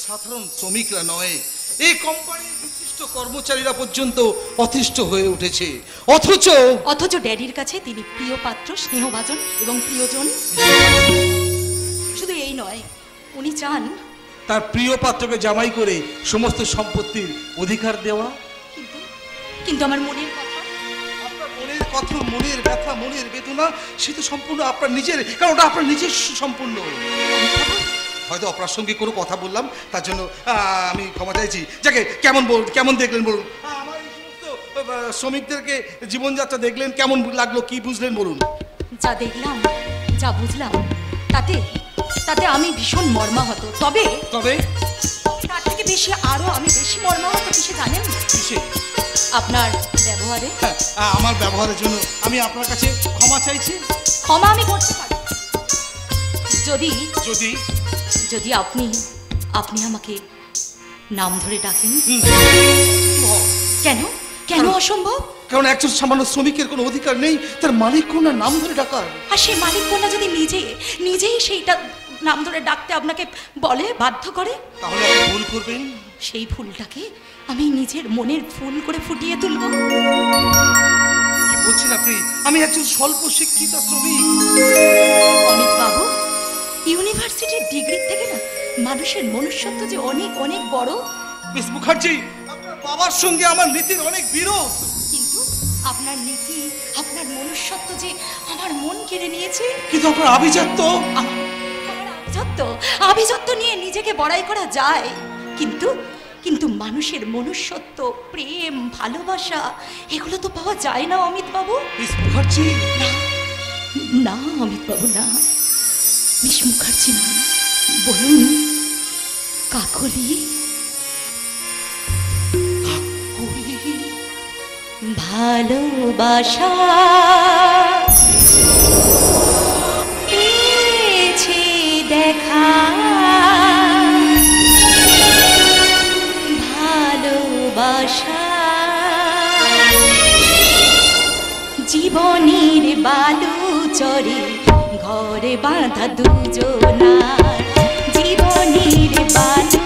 সাধারণ শ্রমিকরা নয়, এই কোম্পানির বিশিষ্ট কর্মচারীরা পর্যন্ত অতিষ্ঠ হয়ে উঠেছে। অথচ ড্যাডির কাছে তিনি প্রিয় পাত্র, স্নেহভাজন এবং প্রিয়জন। শুধু এই নয়, উনি চান তার প্রিয় পাত্রকে জামাই করে সমস্ত সম্পত্তির অধিকার দেওয়া। কিন্তু আমার মনের কথা, মনের ব্যথা, মনের বেদনা, সে তো সম্পূর্ণ আপনার নিজের, কারণ ওটা আপনার নিজস্ব সম্পূর্ণ। হয়তো অপ্রাসঙ্গিক কোনো কথা বললাম, তার জন্য আমি ক্ষমা চাইছি। যাকে কেমন দেখলেন বলুন? আমার এই সমস্ত শ্রমিকদেরকে জীবনযাত্রা দেখলেন, কেমন লাগলো, কি বুঝলেন বলুন? যা দেখলাম, যা বুঝলাম, তাতে আমি ভীষণ মর্মাহত। তবে তার থেকে বেশি আমি বেশি মর্মাহত কিসে জানেন? কিসে? আপনার ব্যবহারে। আমার ব্যবহারের জন্য আমি আপনার কাছে ক্ষমা চাইছি। ক্ষমা আমি করতে পারি যদি আপনি আমাকে নাম ধরে ডাকেন। কেন অসম্ভব? কারণ একজন সামান্য শ্রমিকের কোনো অধিকার নেই তার মালিক কন্যার নাম ধরে ডাকার। আর সেই মালিক কন্যা যদি নিজেই সেইটা নাম ধরে ডাকতে আপনাকে বলে, বাধ্য করে, তাহলে আপনি ভুল করবেন। সেই ফুলটাকে আমি নিজের মনের ফুল করে ফুটিয়ে তুলব। কি বলছেন আপনি? আমি একজন স্বল্প শিক্ষিত শ্রমিক। অমিত বাবু, ইউনিভার্সিটির ডিগ্রি থেকে না মানুষের মনুষ্যত্ব যে অনেক অনেক বড়। মিস মুখার্জি, আপনার বাবার সঙ্গে আমার নীতির অনেক বিরোধ। কিন্তু আপনার নীতি, আপনার মনুষ্যত্ব যে আমার মন কেড়ে নিয়েছে। কিন্তু আপনার আভিজাত্য নিয়ে নিজেকে বড়াই করা যায়, কিন্তু মানুষের মনুষ্যত্ব, প্রেম, ভালোবাসা, এগুলো তো পাওয়া যায় না অমিত বাবু। মিস মুখার্জি, না অমিত বাবু, না, মিস মুখার্জি নয়, বলুন কাকলি। ভালোবাসা পেয়েছি দেখা, ভালোবাসা জীবনের বালু চরে ঘরে বাঁধা দুজনার, জীবনের বালু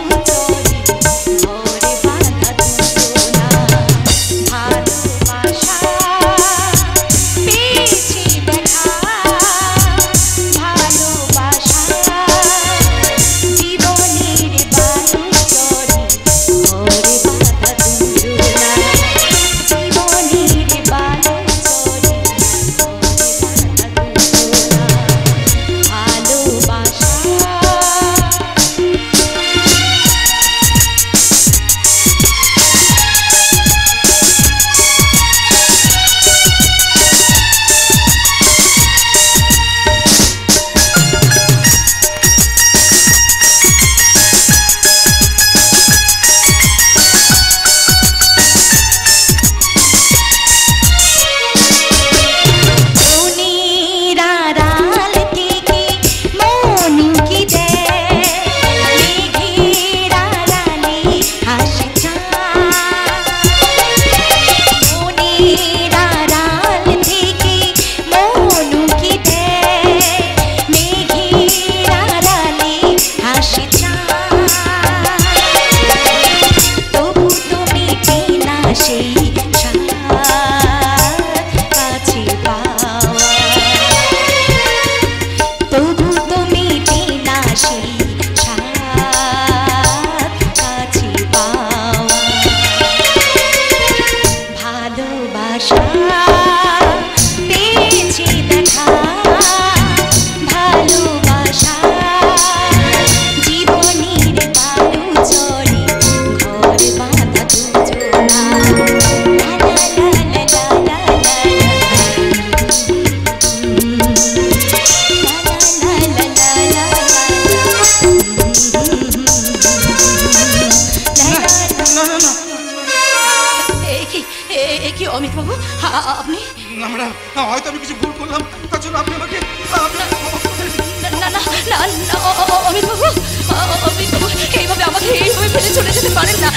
হয়তো আমি কিছু ভুল করলাম, তার জন্য আপনি আমাকে অমিত বাবু, এইভাবে আমাকে এইভাবে ফেলে চলে যেতে পারেন না।